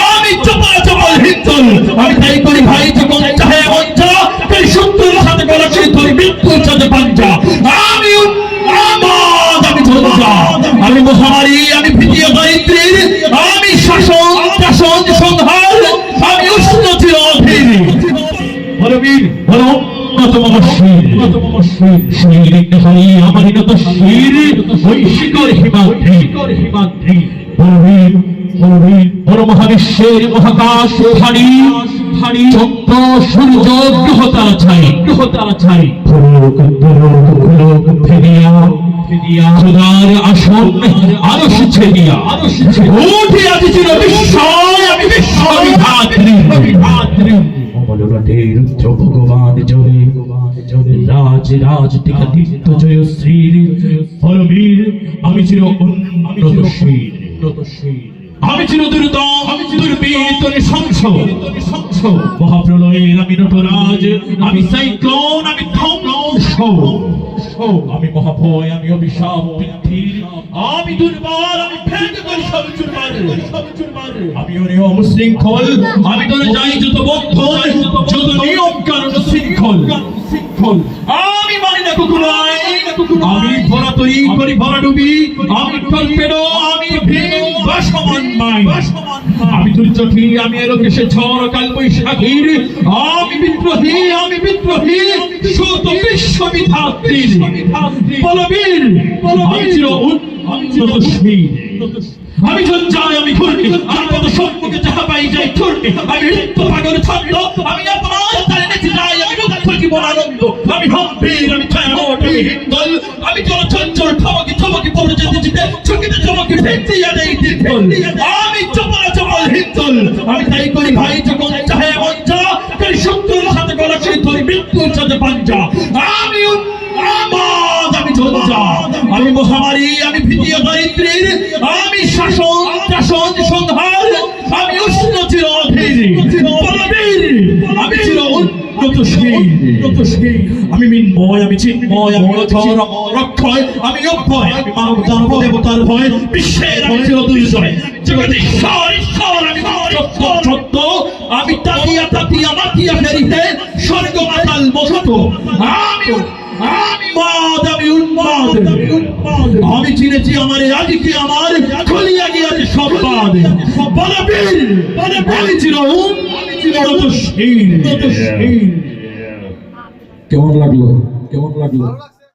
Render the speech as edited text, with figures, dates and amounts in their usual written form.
আমি চপল চপল হিন্দুল আমি তাই করি ভাই যখন চাহে মঞ্চা তাই সত্যের সাথে গলা ছেড়ে ধরি মৃত্যুর সাথে পাঞ্জা আমি আমি ঝঞ্ঝা আমি মহামারী আমি ভীতিও দারিদ্রের আমি শাসন শাসন সংহার আমি উষ্ণ চির অধীর বলবীর বল মহাবিশ্বের মহাকাশ চন্দ্র সূর্য গ্রহতারা ছাই আসন আরশ ছেড়িয়া উঠে আছে চির বিস্ময় আমি বিশ্ববিধাত্রী অমলরাটের রুদ্র ভগবান জয় রাজ রাজ টিকা দীপ্ত জয় শ্রীর পরবীর আমি চির উন্নত শীর আমি চির দুর্দম দুর্বীত নৃশংস মহাপ্রলয়ের আমি নটরাজ আমি সাইক্লোন আমি ধ্বংস আমি মহাভয় আমি অভিশাপ বৃদ্ধির আমি দুর্বল আমি ভেঙে করি সব চুরমার আমি অনিয়ম শৃঙ্খল আমি তোরে যাই যত বন্ধন যত নিয়ম কারণ শৃঙ্খল আমি মানি না কুকুর আমি ভরা তৈরি করি ভরা ডুবি আমি টর্পেডো আমি ভীম ভাসমান মাই আমি দুর্যোগী আমি এলোকেশে ঝড় কাল বৈশাখীর আমি বিদ্রোহী সুত বিশ্ববিধাত্রীর বলবীর আমি চির উন্নত শীর আমি ঝঞ্ঝায় আমি ঘূর্ণি আমি পদ সম্মুখে যাহা পাই যাই ঘূর্ণি আমি নৃত্য পাগল ছন্দ আমি আপনার তালে নেচে যাই আমি মুক্ত জীবন আনন্দ আমি গম্ভীর আমি ছায়ামঠ আমি হিন্দল আমি চলচঞ্চল ঠমকি পড়ে যেতে চকিতে চমকি ফেলতে যাই দীর্ঘল আমি চপল চপল হিন্দল আমি তাই করি ভাই যখন চাহে মঞ্চা তাই শত্রুর সাথে গলা ছেড়ে ধরি মৃত্যুর সাথে পাঞ্জা আমি ঝঞ্ঝা আমি মহামারী আমি ভীতিও দারিদ্রের আমি শাসন শাসন সংহার আমি উষ্ণ চির অধীর বলবীর আমি চির উন্নত শীর আমি মিন্ময় আমি চিন্ময় আমি অধর রক্ষয় আমি অভয় আমি মানব দানব দেবতার ভয় বিশ্বের আমি চির দুর্জয় জগদীশ্বর ঈশ্বর আমি সত্য আমি তাকিয়া মাতিয়া ফেরিতে স্বর্গ মাতাল মত আমি উন্মাদ আমি চিনেছি আমার আজকে আমার খুলিয়া গিয়াছে সব বাদ বলবীর আমি চির উন্নত শীর। কেমন লাগলো?